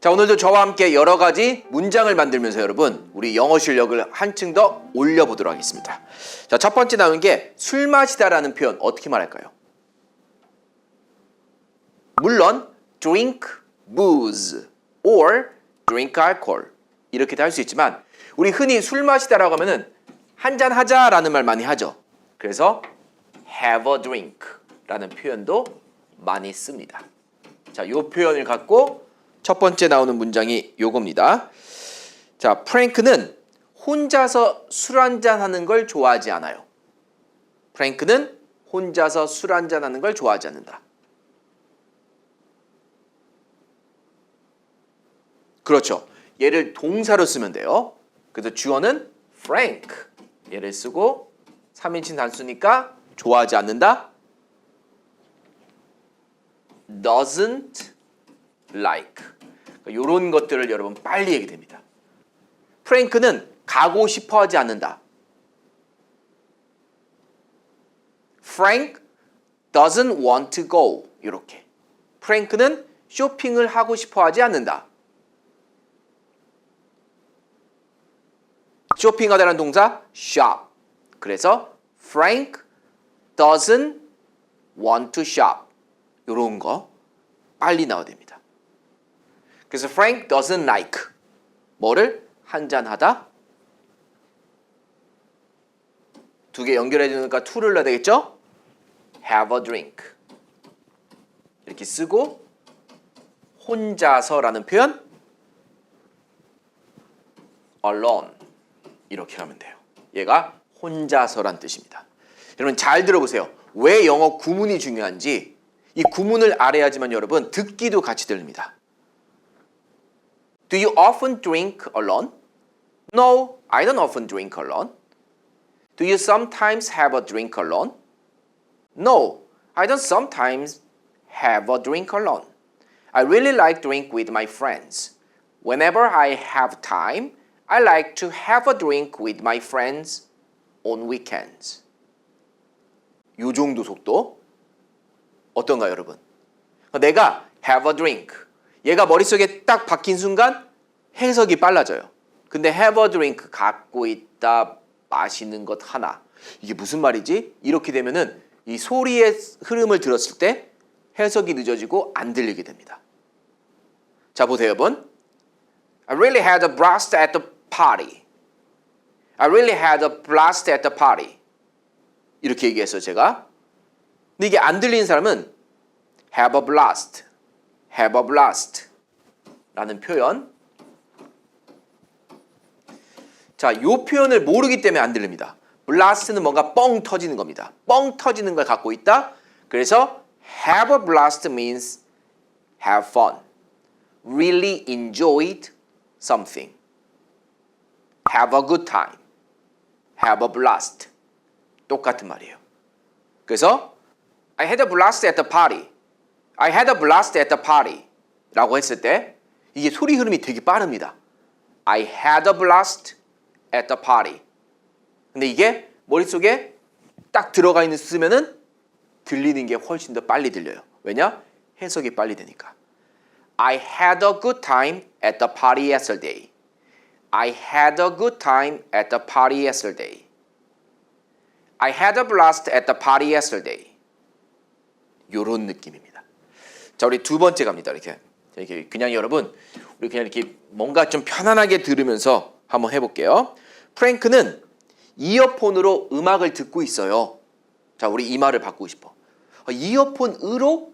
자, 오늘도 저와 함께 여러 가지 문장을 만들면서 여러분 우리 영어 실력을 한층 더 올려보도록 하겠습니다. 자, 첫 번째 나오는 게 술 마시다라는 표현 어떻게 말할까요? 물론 drink booze or drink alcohol 이렇게도 할 수 있지만 우리 흔히 술 마시다라고 하면은 한잔 하자라는 말 많이 하죠. 그래서 have a drink라는 표현도 많이 씁니다. 자, 이 표현을 갖고 첫 번째 나오는 문장이 요겁니다. 자, 프랭크는 혼자서 술 한잔 하는 걸 좋아하지 않아요. 프랭크는 혼자서 술 한잔 하는 걸 좋아하지 않는다. 그렇죠. 얘를 동사로 쓰면 돼요. 그래서 주어는 Frank. 얘를 쓰고 3인칭 단수니까 좋아하지 않는다. Doesn't like. 이런 것들을 여러분 빨리 얘기됩니다. 프랭크는 가고 싶어 하지 않는다. Frank doesn't want to go. 이렇게. 프랭크는 쇼핑을 하고 싶어 하지 않는다. 쇼핑하다라는 동사 shop. 그래서 Frank doesn't want to shop. 이런 거 빨리 나와야 됩니다. 그래서 Frank doesn't like 뭐를 한잔하다. 두 개 연결해 주니까 to를 넣어야 되겠죠? Have a drink. 이렇게 쓰고 혼자서라는 표현 alone. 이렇게 하면 돼요. 얘가 혼자서란 뜻입니다. 여러분 잘 들어보세요. 왜 영어 구문이 중요한지 이 구문을 알아야지만 여러분 듣기도 같이 들립니다. Do you often drink alone? No, I don't often drink alone. Do you sometimes have a drink alone? No, I don't sometimes have a drink alone. I really like drink with my friends. Whenever I have time, I like to have a drink with my friends on weekends. 요 정도 속도 어떤가요, 여러분? 내가 have a drink. 얘가 머릿속에 딱 박힌 순간 해석이 빨라져요. 근데 have a drink 갖고 있다, 마시는 것 하나. 이게 무슨 말이지? 이렇게 되면은 이 소리의 흐름을 들었을 때 해석이 늦어지고 안 들리게 됩니다. 자, 보세요, 여러분. I really had a blast at the party. I really had a blast at the party. 이렇게 얘기했어요, 제가. 근데 이게 안 들리는 사람은 have a blast, have a blast 라는 표현. 자, 이 표현을 모르기 때문에 안 들립니다. blast는 뭔가 뻥 터지는 겁니다. 뻥 터지는 걸 갖고 있다. 그래서 have a blast means have fun, really enjoyed something. Have a good time. Have a blast. 똑같은 말이에요. 그래서 I had a blast at the party. I had a blast at the party. 라고 했을 때 이게 소리 흐름이 되게 빠릅니다. I had a blast at the party. 근데 이게 머릿속에 딱 들어가 있으면은 들리는 게 훨씬 더 빨리 들려요. 왜냐? 해석이 빨리 되니까. I had a good time at the party yesterday. I had a good time at the party yesterday. I had a blast at the party yesterday. 요런 느낌입니다. 자, 우리 두 번째 갑니다. 이렇게 그냥 여러분, 우리 그냥 이렇게 뭔가 좀 편안하게 들으면서 한번 해볼게요. 프랭크는 이어폰으로 음악을 듣고 있어요. 자, 우리 이 말을 바꾸고 싶어. 이어폰으로?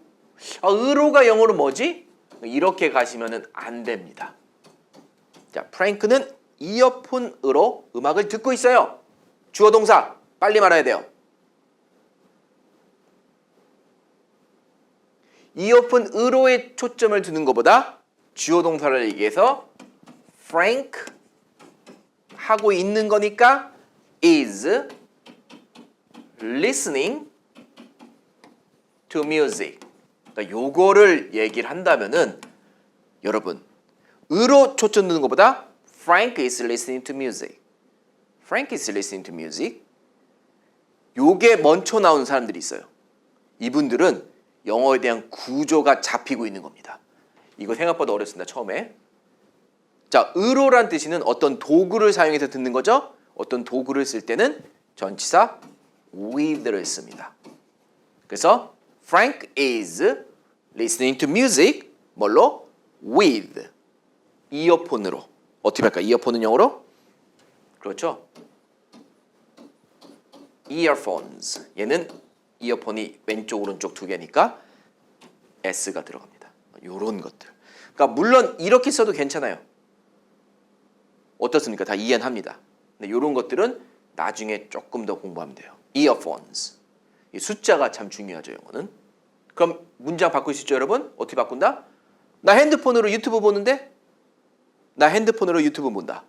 으로가 영어로 뭐지? 이렇게 가시면은 안 됩니다. 자, 프랭크는 이어폰으로 음악을 듣고 있어요. 주어 동사 빨리 말해야 돼요. 이어폰으로에 초점을 두는 것보다 주어 동사를 얘기해서 Frank 하고 있는 거니까 is listening to music. 그러니까 요거를 얘기를 한다면은 여러분 으로 초점 두는 것보다 Frank is listening to music. Frank is listening to music. 요게 먼저 나오는 사람들이 있어요. 이분들은 영어에 대한 구조가 잡히고 있는 겁니다. 이거 생각보다 어렵습니다. 처음에. 자, 의로란 뜻이는 어떤 도구를 사용해서 듣는 거죠. 어떤 도구를 쓸 때는 전치사 with를 씁니다. 그래서 Frank is listening to music 뭘로? with. 이어폰으로. 어떻게 할까? 이어폰은 영어로? 그렇죠. earphones. 얘는 이어폰이 왼쪽 오른쪽 두 개니까 s가 들어갑니다. 요런 것들. 그러니까 물론 이렇게 써도 괜찮아요. 어떻습니까? 다 이해는 합니다. 근데 요런 것들은 나중에 조금 더 공부하면 돼요. earphones. 이 숫자가 참 중요하죠, 영어는. 그럼 문장 바꿀 수 있죠, 여러분? 어떻게 바꾼다? 나 핸드폰으로 유튜브 보는데? 나 핸드폰으로 유튜브 본다.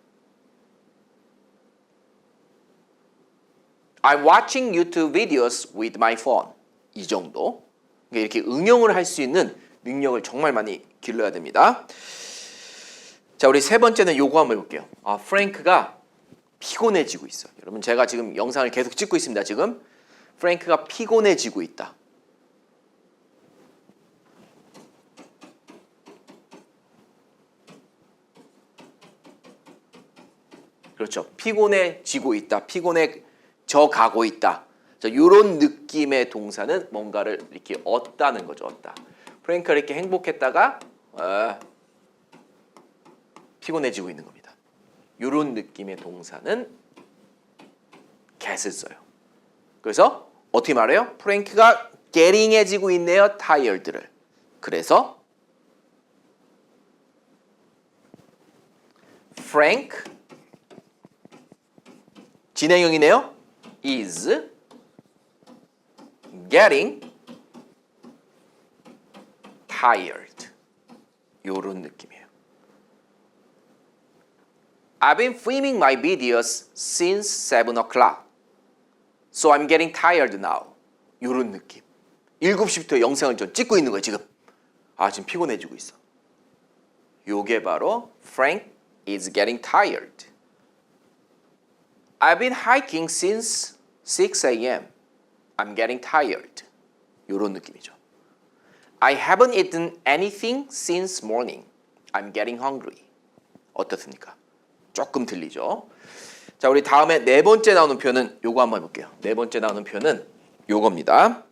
I'm watching YouTube videos with my phone. 이 정도. 이렇게 응용을 할 수 있는 능력을 정말 많이 길러야 됩니다. 자, 우리 세 번째는 요거 한번 해볼게요. 프랭크가 피곤해지고 있어. 여러분, 제가 지금 영상을 계속 찍고 있습니다. 지금 프랭크가 피곤해지고 있다. 그렇죠. 피곤해지고 있다. 피곤해져 가고 있다. 자, 이런 느낌의 동사는 뭔가를 이렇게 얻다는 거죠. 얻다. 프랭크가 이렇게 행복했다가 피곤해지고 있는 겁니다. 이런 느낌의 동사는 get을 써요. 그래서 어떻게 말해요? 프랭크가 getting해지고 있네요. tired를. 그래서 Frank 진행형이네요. is getting tired. 요런 느낌이에요. I've been filming my videos since 7 o'clock. So I'm getting tired now. 요런 느낌. 7시부터 영상을 좀 찍고 있는 거예요, 지금. 지금 피곤해지고 있어. 요게 바로 Frank is getting tired. I've been hiking since 6 a.m. I'm getting tired. 요런 느낌이죠. I haven't eaten anything since morning. I'm getting hungry. 어떻습니까? 조금 들리죠? 자, 우리 다음에 네 번째 나오는 표현은 요거 한번 해볼게요. 네 번째 나오는 표현은 요겁니다.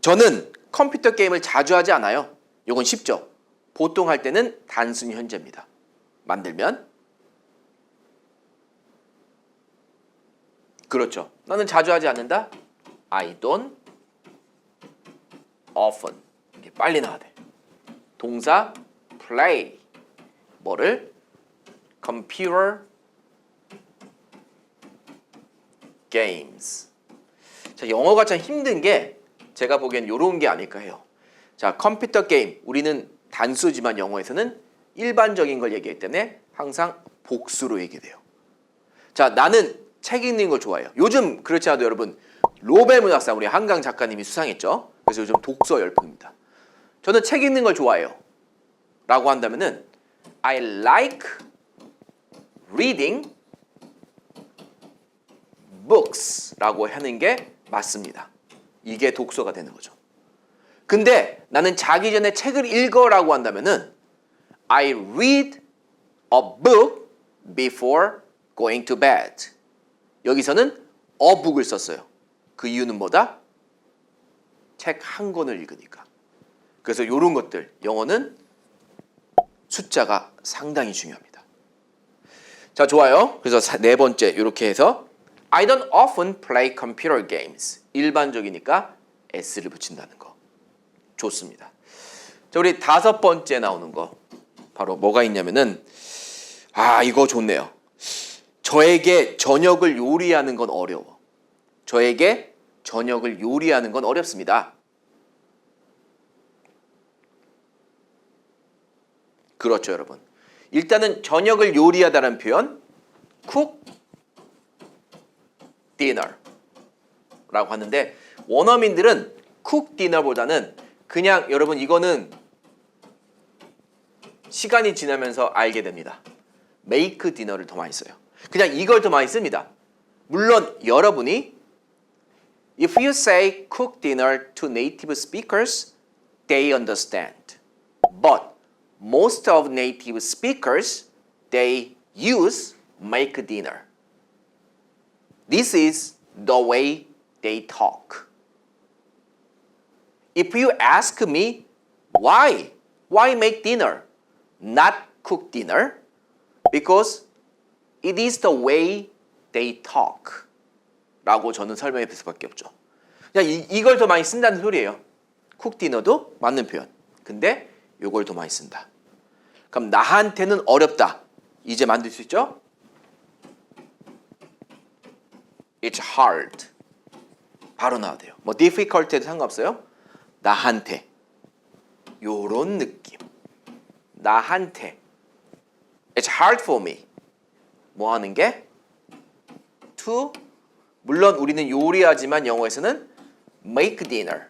저는 컴퓨터 게임을 자주 하지 않아요. 요건 쉽죠? 보통 할 때는 단순 현재입니다. 만들면 그렇죠. 나는 자주 하지 않는다. I don't often. 이게 빨리 나와야 돼. 동사 play. 뭐를? computer games. 자, 영어가 참 힘든 게 제가 보기엔 요런 게 아닐까 해요. 자, 컴퓨터 게임. 우리는 단수지만 영어에서는 일반적인 걸 얘기하기 때문에 항상 복수로 얘기돼요. 자, 나는 책 읽는 걸 좋아해요. 요즘 그렇지 않아도 여러분 노벨 문학상 우리 한강 작가님이 수상했죠. 그래서 요즘 독서 열풍입니다. 저는 책 읽는 걸 좋아해요. 라고 한다면은 I like reading books 라고 하는 게 맞습니다. 이게 독서가 되는 거죠. 근데 나는 자기 전에 책을 읽어라고 한다면은 I read a book before going to bed. 여기서는 a book을 썼어요. 그 이유는 뭐다? 책 한 권을 읽으니까. 그래서 이런 것들 영어는 숫자가 상당히 중요합니다. 자, 좋아요. 그래서 네 번째 이렇게 해서 I don't often play computer games. 일반적이니까 s를 붙인다는 거. 좋습니다. 자, 우리 다섯 번째 나오는 거 바로 뭐가 있냐면은 이거 좋네요. 저에게 저녁을 요리하는 건 어려워. 저에게 저녁을 요리하는 건 어렵습니다. 그렇죠, 여러분. 일단은 저녁을 요리하다는 표현 cook dinner 라고 하는데 원어민들은 cook dinner보다는 그냥 여러분 이거는 시간이 지나면서 알게 됩니다. make dinner를 더 많이 써요. 그냥 이걸 더 많이 씁니다. 물론 여러분이 If you say cook dinner to native speakers, they understand. But most of native speakers, they use make dinner. This is the way they talk. If you ask me, why make dinner, not cook dinner? Because it is the way they talk. 라고 저는 설명해 줄 수밖에 없죠. 그냥 이걸 더 많이 쓴다는 소리예요. cook dinner도 맞는 표현. 근데 이걸 더 많이 쓴다. 그럼 나한테는 어렵다. 이제 만들 수 있죠? It's hard. 바로 나와야 돼요. 뭐 difficult에도 상관없어요. 나한테. 요런 느낌. 나한테. It's hard for me. 뭐 하는 게? To. 물론 우리는 요리하지만 영어에서는 make dinner.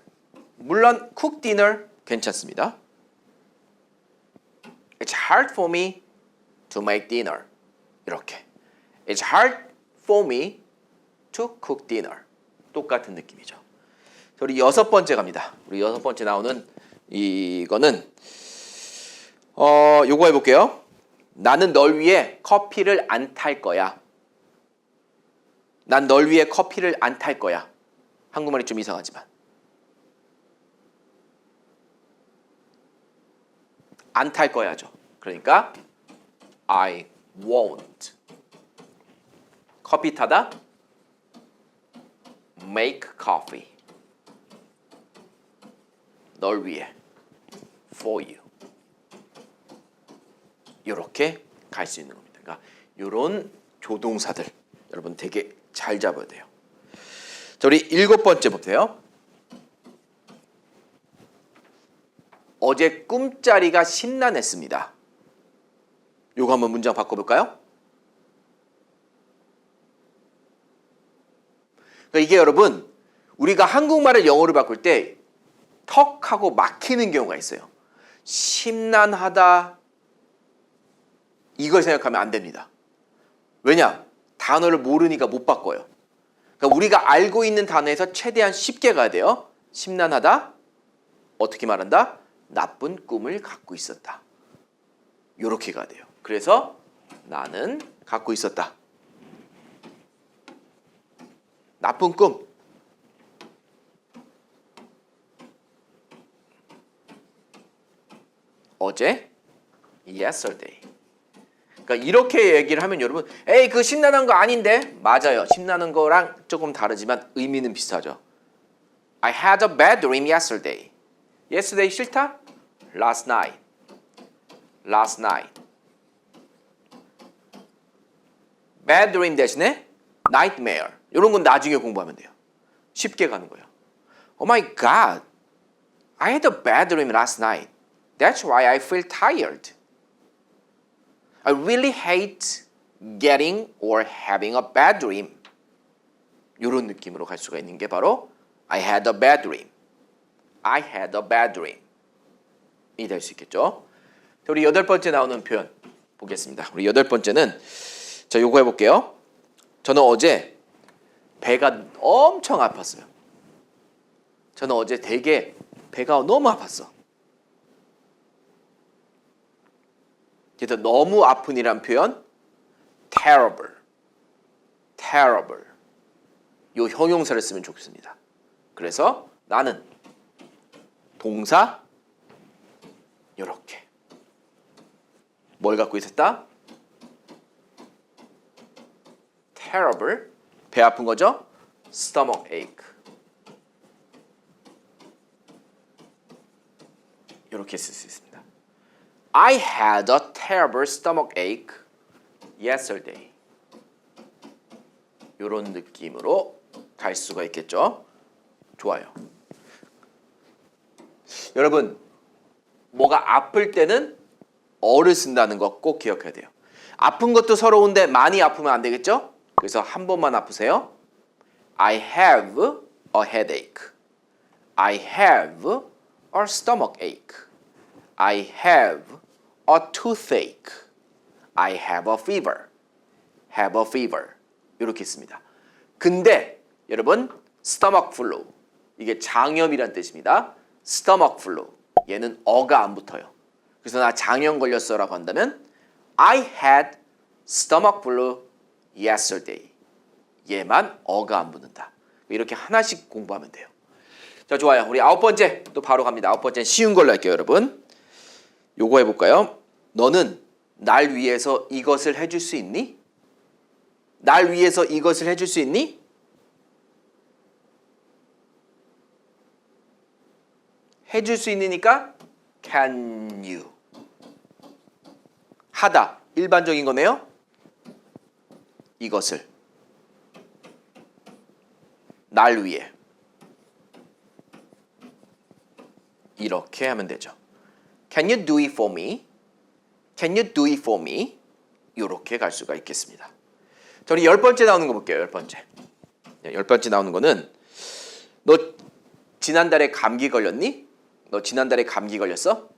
물론 cook dinner 괜찮습니다. It's hard for me to make dinner. 이렇게. It's hard for me to cook dinner. 똑같은 느낌이죠. 우리 여섯 번째 갑니다. 우리 여섯 번째 나오는 이거는 요거 해볼게요. 나는 널 위해 커피를 안 탈 거야. 난 널 위해 커피를 안 탈 거야. 한국말이 좀 이상하지만. 안 탈 거야죠. 그러니까 I won't. 커피 타다 make coffee. 널 위해 for you. 이렇게 갈 수 있는 겁니다. 그러니까 이런 조동사들 여러분 되게 잘 잡아야 돼요. 자, 우리 일곱 번째 보세요. 어제 꿈자리가 심란했습니다. 요거 한번 문장 바꿔볼까요? 그러니까 이게 여러분 우리가 한국말을 영어로 바꿀 때 턱하고 막히는 경우가 있어요. 심란하다 이걸 생각하면 안 됩니다. 왜냐? 단어를 모르니까 못 바꿔요. 그러니까 우리가 알고 있는 단어에서 최대한 쉽게 가야 돼요. 심란하다 어떻게 말한다? 나쁜 꿈을 갖고 있었다. 이렇게 가야 돼요. 그래서 나는 갖고 있었다. 나쁜 꿈. 어제 yesterday. 그러니까 이렇게 얘기를 하면 여러분 에이 그 심란한 거 아닌데? 맞아요. 심란한 거랑 조금 다르지만 의미는 비슷하죠. I had a bad dream yesterday. Yesterday 싫다? Last night. Last night. Bad dream 대신에 nightmare. 이런 건 나중에 공부하면 돼요. 쉽게 가는 거예요. Oh my God. I had a bad dream last night. That's why I feel tired. I really hate getting or having a bad dream. 이런 느낌으로 갈 수가 있는 게 바로 I had a bad dream. I had a bad dream. 이 될 수 있겠죠. 우리 여덟 번째 나오는 표현 보겠습니다. 우리 여덟 번째는 자 요거 해볼게요. 저는 어제 배가 엄청 아팠어요. 저는 어제 되게 배가 너무 아팠어. 그래서 너무 아픈이란 표현 terrible, terrible. 요 형용사를 쓰면 좋습니다. 그래서 나는 동사 요렇게 뭘 갖고 있었다? terrible, 배 아픈 거죠? stomach ache. 이렇게 쓸 수 있습니다. I had a terrible stomach ache yesterday. 이런 느낌으로 갈 수가 있겠죠. 좋아요. 여러분 뭐가 아플 때는 어를 쓴다는 거 꼭 기억해야 돼요. 아픈 것도 서러운데 많이 아프면 안 되겠죠? 그래서 한 번만 아프세요. I have a headache. I have a stomach ache. I have a toothache. I have a fever. Have a fever. 이렇게 있습니다. 근데 여러분 stomach flu 이게 장염이란 뜻입니다. stomach flu 얘는 어가 안 붙어요. 그래서 나 장염 걸렸어라고 한다면 I had stomach flu yesterday. 얘만 어가 안 붙는다. 이렇게 하나씩 공부하면 돼요. 자, 좋아요. 우리 9번째 또 바로 갑니다. 9번째는 쉬운 걸로 할게요, 여러분. 요거 해볼까요? 너는 날 위해서 이것을 해줄 수 있니? 날 위해서 이것을 해줄 수 있니? 해줄 수 있으니까 can you. 하다. 일반적인 거네요. 이것을. 날 위해. 이렇게 하면 되죠. Can you do it for me? Can you do it for me? 이렇게 갈 수가 있겠습니다. 자, 우리 10번째 나오는 거 볼게요. 10번째. 10번째 나오는 거는 너 지난달에 감기 걸렸니? 너 지난달에 감기 걸렸어?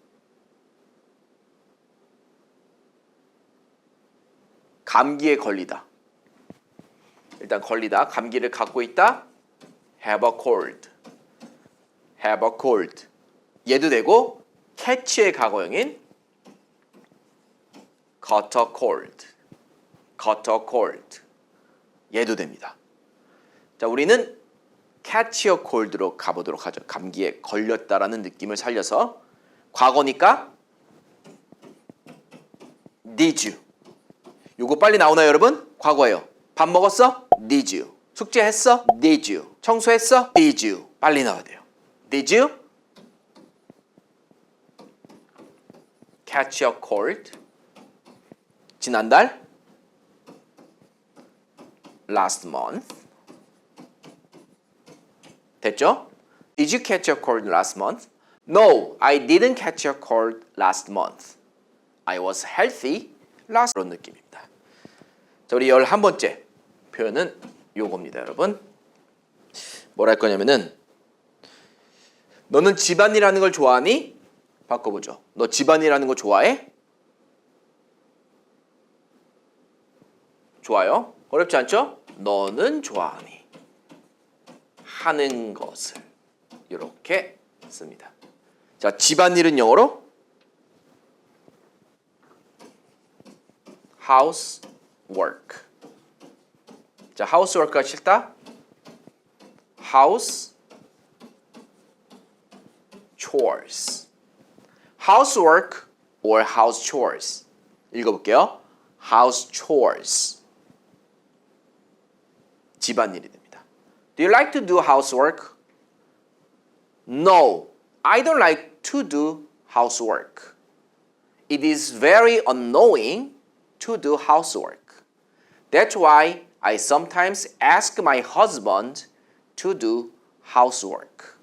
감기에 걸리다. 일단 걸리다. 감기를 갖고 있다. Have a cold. Have a cold. 얘도 되고 catch의 과거형인 caught a cold. caught a cold. 얘도 됩니다. 자, 우리는 catch a cold로 가보도록 하죠. 감기에 걸렸다라는 느낌을 살려서 과거니까 did you. 요거 빨리 나오나요, 여러분? 과거예요. 밥 먹었어? Did you. 숙제했어? Did you. 청소했어? Did you. 빨리 나와야 돼요. Did you catch a cold? 지난달? Last month. 됐죠? Did you catch a cold last month? No, I didn't catch a cold last month. I was healthy last. 그런 느낌입니다. 자, 우리 11번째 표현은 요겁니다, 여러분. 뭘 할 거냐면은 너는 집안일하는 걸 좋아하니? 바꿔보죠. 너 집안일하는 거 좋아해? 좋아요. 어렵지 않죠? 너는 좋아하니? 하는 것을 이렇게 씁니다. 자, 집안일은 영어로 housework. 자, housework가 싫다? house chores. housework or house chores. 읽어볼게요. house chores. 집안일이 됩니다. Do you like to do housework? No, I don't like to do housework. It is very annoying to do housework. That's why I sometimes ask my husband to do housework.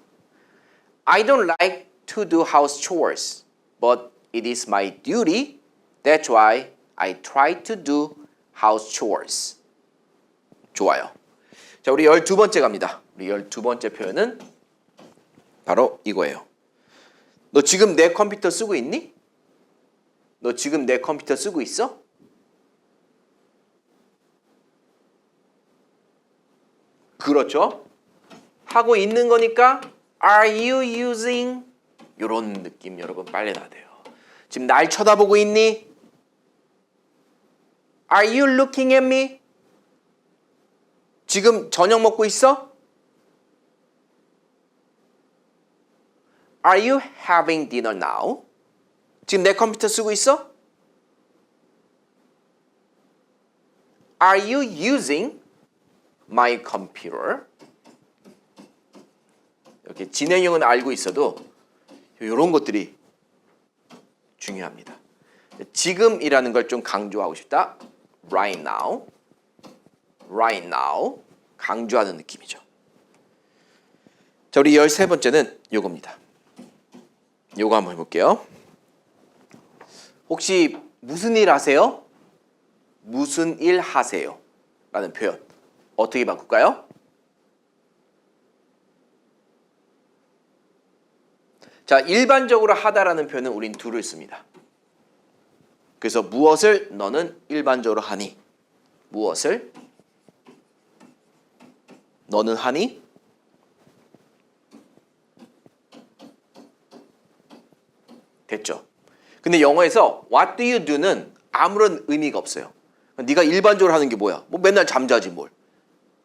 I don't like to do house chores, but it is my duty. That's why I try to do house chores. 좋아요. 자, 우리 12번째 갑니다. 우리 12번째 표현은 바로 이거예요. 너 지금 내 컴퓨터 쓰고 있니? 너 지금 내 컴퓨터 쓰고 있어? 그렇죠. 하고 있는 거니까 Are you using? 이런 느낌 여러분 빨리 나야 돼요. 지금 날 쳐다보고 있니? Are you looking at me? 지금 저녁 먹고 있어? Are you having dinner now? 지금 내 컴퓨터 쓰고 있어? Are you using my computer? 이렇게 진행형은 알고 있어도 이런 것들이 중요합니다. 지금이라는 걸 좀 강조하고 싶다. Right now. Right now. 강조하는 느낌이죠. 자, 우리 13번째는 요겁니다. 요거 한번 해볼게요. 혹시 무슨 일 하세요? 무슨 일 하세요? 라는 표현 어떻게 바꿀까요? 자, 일반적으로 하다라는 표현은 우린 do를 씁니다. 그래서 무엇을 너는 일반적으로 하니? 무엇을 너는 하니? 됐죠? 근데 영어에서 what do you do는 아무런 의미가 없어요. 네가 일반적으로 하는 게 뭐야? 뭐 맨날 잠자지 뭘.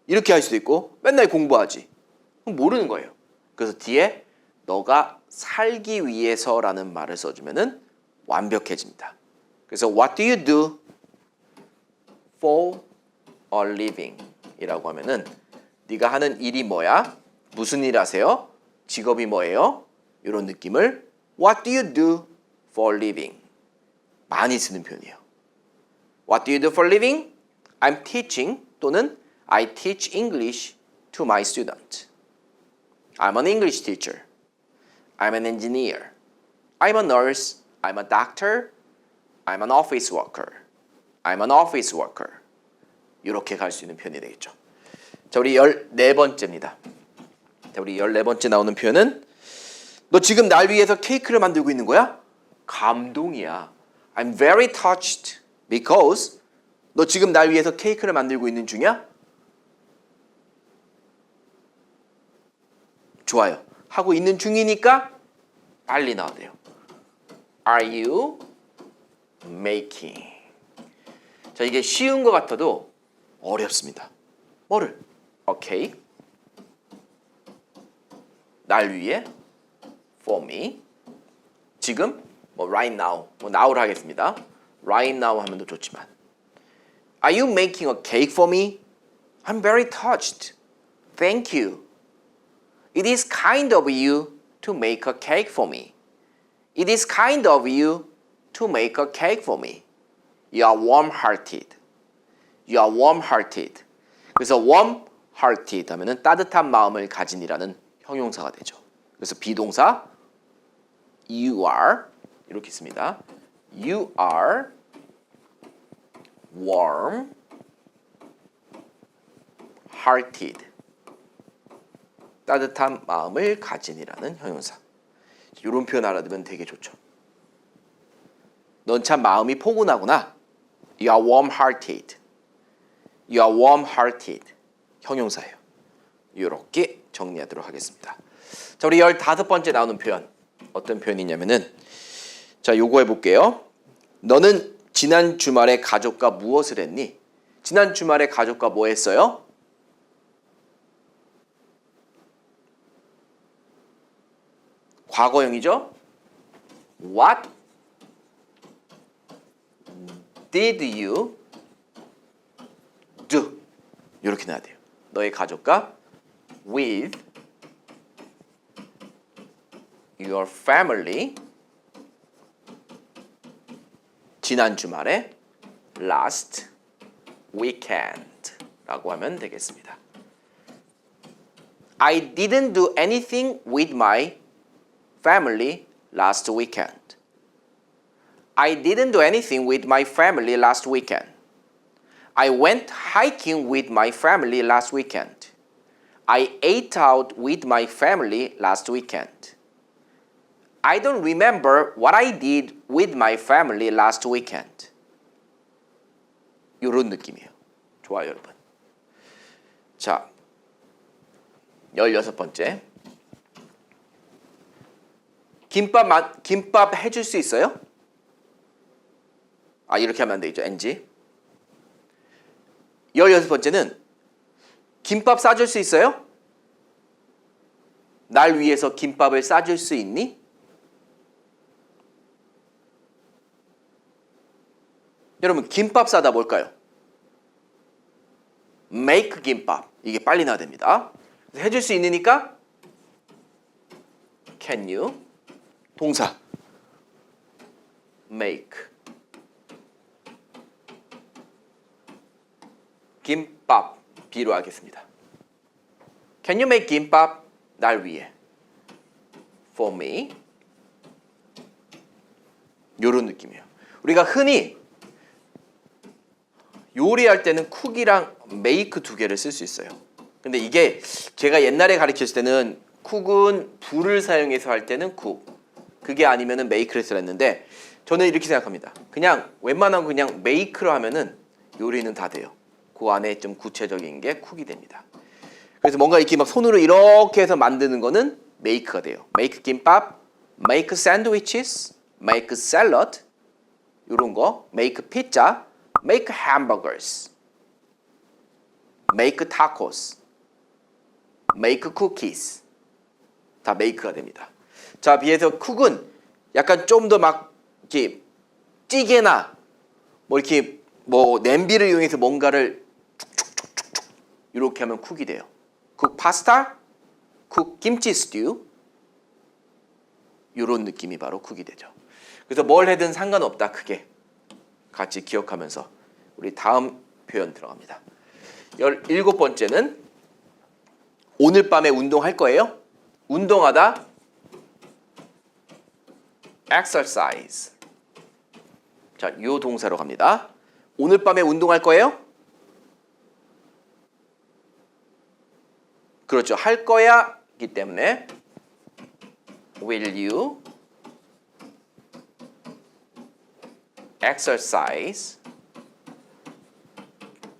이렇게 할 수도 있고 맨날 공부하지. 그럼 모르는 거예요. 그래서 뒤에 너가 살기 위해서라는 말을 써주면은 완벽해집니다. 그래서 what do you do for a living 이라고 하면은 네가 하는 일이 뭐야? 무슨 일 하세요? 직업이 뭐예요? 이런 느낌을 what do you do for a living 많이 쓰는 표현이에요. What do you do for a living? I'm teaching 또는 I teach English to my student. I'm an English teacher. I'm an engineer. I'm a nurse. I'm a doctor. I'm an office worker. I'm an office worker. 이렇게 갈 수 있는 표현이 되겠죠. 자, 우리 14번째입니다. 자, 우리 14번째 나오는 표현은 너 지금 날 위해서 케이크를 만들고 있는 거야? 감동이야. I'm very touched because 너 지금 날 위해서 케이크를 만들고 있는 중이야? 좋아요. 하고 있는 중이니까 빨리 나와야 돼요. Are you making? 자, 이게 쉬운 것 같아도 어렵습니다. 뭐를? Okay. 날 위해 for me. 지금 뭐 right now. 뭐 now를 하겠습니다. right now 하면 더 좋지만. Are you making a cake for me? I'm very touched. Thank you. It is kind of you to make a cake for me. It is kind of you to make a cake for me. You are warm-hearted. You are warm-hearted. 그래서 warm-hearted 하면은 따뜻한 마음을 가진이라는 형용사가 되죠. 그래서 비동사 you are 이렇게 씁니다. You are warm-hearted. 따뜻한 마음을 가진이라는 형용사. 이런 표현 알아두면 되게 좋죠. 넌 참 마음이 포근하구나. You are warm-hearted. You are warm-hearted. 형용사예요. 이렇게 정리하도록 하겠습니다. 자, 우리 15번째 나오는 표현. 어떤 표현이냐면은 자, 요거 해볼게요. 너는 지난 주말에 가족과 무엇을 했니? 지난 주말에 가족과 뭐 했어요? 과거형이죠? What did you do? 이렇게 나야 돼요. 너의 가족과 with your family 지난 주말에 last weekend 라고 하면 되겠습니다. I didn't do anything with my family last weekend. I didn't do anything with my family last weekend. I went hiking with my family last weekend. I ate out with my family last weekend. I don't remember what I did with my family last weekend. 이런 느낌이에요. 좋아요, 여러분. 자, 16번째. 김밥 해줄 수 있어요? 아, 이렇게 하면 안 되죠. NG. 16번째는 김밥 싸줄 수 있어요? 날 위해서 김밥을 싸줄 수 있니? 여러분, 김밥 싸다 뭘까요? make 김밥. 이게 빨리 나야 됩니다. 해줄 수 있으니까 can you 동사 make 김밥 B로 하겠습니다. Can you make 김밥 날 위해 for me 요런 느낌이에요. 우리가 흔히 요리할 때는 쿡이랑 make 두 개를 쓸 수 있어요. 근데 이게 제가 옛날에 가르쳤을 때는 쿡은 불을 사용해서 할 때는 쿡 그게 아니면은 make를 쓰랬는데 저는 이렇게 생각합니다. 그냥 웬만하면 그냥 make로 하면은 요리는 다 돼요. 그 안에 좀 구체적인 게 쿡이 됩니다. 그래서 뭔가 이렇게 막 손으로 이렇게 해서 만드는 거는 make가 돼요. make 김밥, make sandwiches make salad 이런 거, make pizza, make hamburgers, make tacos, make cookies 다 make가 됩니다. 자, 비해서 cook은 약간 좀 더 막 이렇게 찌개나 뭐 이렇게 뭐 냄비를 이용해서 뭔가를 축축축축축 이렇게 하면 쿡이 돼요. 쿡 파스타, 쿡 김치 스튜 이런 느낌이 바로 쿡이 되죠. 그래서 뭘 해든 상관없다. 크게 같이 기억하면서 우리 다음 표현 들어갑니다. 17번째는 오늘 밤에 운동할 거예요. 운동하다 exercise. 자, 요 동사로 갑니다. 오늘 밤에 운동할 거예요? 그렇죠. 할 거야이기 때문에 will you exercise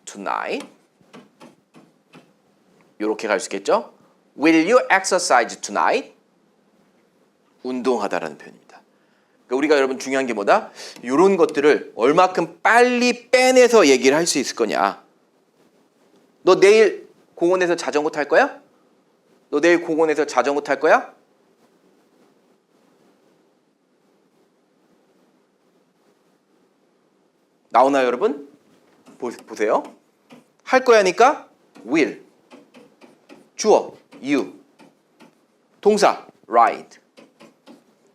tonight? 이렇게 갈 수 있겠죠? Will you exercise tonight? 운동하다라는 표현입니다. 그러니까 우리가 여러분 중요한 게 뭐다? 이런 것들을 얼마큼 빨리 빼내서 얘기를 할 수 있을 거냐. 너 내일 공원에서 자전거 탈 거야? 너 내일 공원에서 자전거 탈 거야? 나오나요, 여러분? 보세요. 할 거야니까 will. 주어 you. 동사 ride.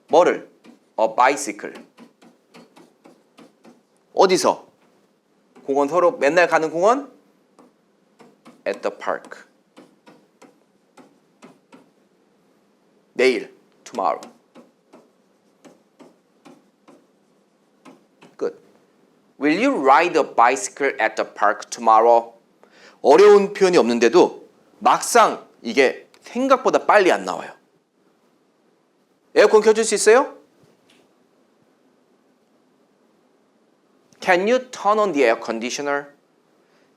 뭐를? a bicycle. 어디서? 공원 서로 맨날 가는 공원? at the park. 내일 tomorrow. 끝. Will you ride a bicycle at the park tomorrow? 어려운 표현이 없는데도 막상 이게 생각보다 빨리 안 나와요. 에어컨 켜줄 수 있어요? Can you turn on the air conditioner?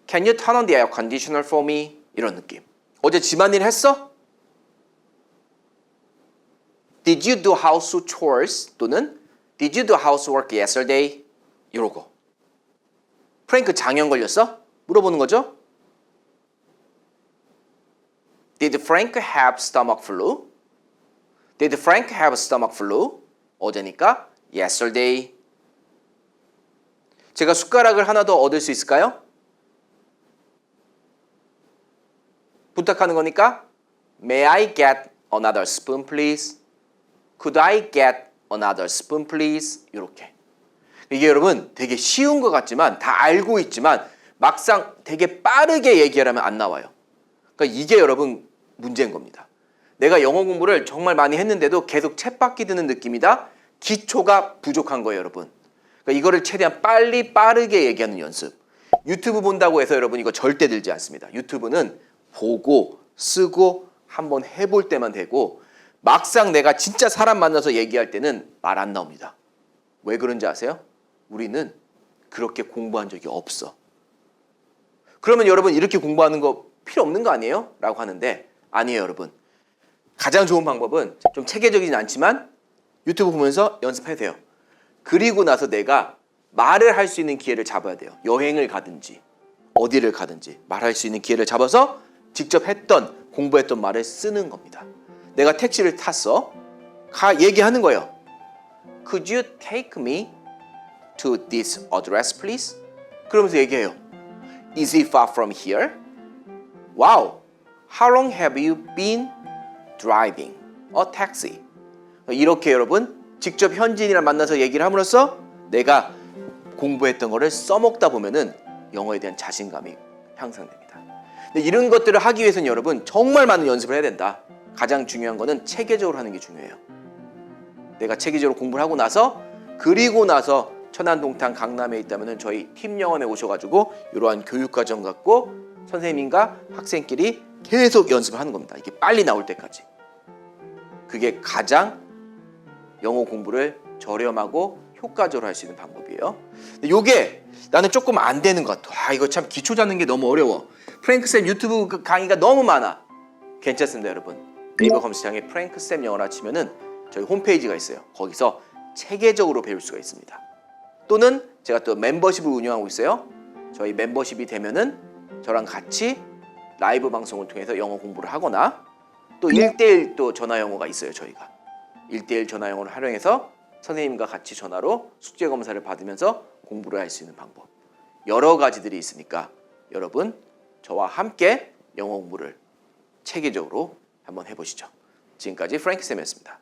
Can you turn on the air conditioner for me? 이런 느낌. 어제 집안일 했어? Did you do house chores? 또는 Did you do housework yesterday? 이러고. 프랭크 장염 걸렸어? 물어보는 거죠. Did Frank have stomach flu? Did Frank have stomach flu? 어제니까 yesterday. 제가 숟가락을 하나 더 얻을 수 있을까요? 부탁하는 거니까 May I get another spoon please? Could I get another spoon please? 이렇게. 이게 여러분 되게 쉬운 것 같지만 다 알고 있지만 막상 되게 빠르게 얘기하려면 안 나와요. 그러니까 이게 여러분 문제인 겁니다. 내가 영어 공부를 정말 많이 했는데도 계속 쳇바퀴 드는 느낌이다. 기초가 부족한 거예요, 여러분. 그러니까 이거를 최대한 빨리 빠르게 얘기하는 연습. 유튜브 본다고 해서 여러분 이거 절대 들지 않습니다. 유튜브는 보고 쓰고 한번 해볼 때만 되고 막상 내가 진짜 사람 만나서 얘기할 때는 말 안 나옵니다. 왜 그런지 아세요? 우리는 그렇게 공부한 적이 없어. 그러면 여러분 이렇게 공부하는 거 필요 없는 거 아니에요? 라고 하는데 아니에요, 여러분. 가장 좋은 방법은 좀 체계적이진 않지만 유튜브 보면서 연습하세요. 그리고 나서 내가 말을 할 수 있는 기회를 잡아야 돼요. 여행을 가든지 어디를 가든지 말할 수 있는 기회를 잡아서 직접 했던 공부했던 말을 쓰는 겁니다. 내가 택시를 탔어. 얘기하는 거예요. Could you take me to this address please? 그러면서 얘기해요. Is it far from here? Wow. How long have you been driving a taxi? 이렇게 여러분 직접 현지인이랑 만나서 얘기를 함으로써 내가 공부했던 거를 써먹다 보면은 영어에 대한 자신감이 향상됩니다. 근데 이런 것들을 하기 위해서는 여러분 정말 많은 연습을 해야 된다. 가장 중요한 거는 체계적으로 하는 게 중요해요. 내가 체계적으로 공부를 하고 나서 그리고 나서 천안동탄 강남에 있다면은 저희 팀 영어에 오셔가지고 이러한 교육과정 갖고 선생님과 학생끼리 계속 연습을 하는 겁니다. 이게 빨리 나올 때까지. 그게 가장 영어 공부를 저렴하고 효과적으로 할 수 있는 방법이에요. 근데 이게 나는 조금 안 되는 것 같아. 이거 참 기초 잡는 게 너무 어려워. 프랭크쌤 유튜브 강의가 너무 많아. 괜찮습니다, 여러분. 네이버 검색창에 프랭크쌤 영어라 치면은 저희 홈페이지가 있어요. 거기서 체계적으로 배울 수가 있습니다. 또는 제가 또 멤버십을 운영하고 있어요. 저희 멤버십이 되면은 저랑 같이 라이브 방송을 통해서 영어 공부를 하거나 또 1대1 또 전화 영어가 있어요. 저희가 1대1 전화 영어를 활용해서 선생님과 같이 전화로 숙제 검사를 받으면서 공부를 할 수 있는 방법, 여러 가지들이 있으니까 여러분 저와 함께 영어 공부를 체계적으로 한번 해보시죠. 지금까지 프랭크 쌤이었습니다.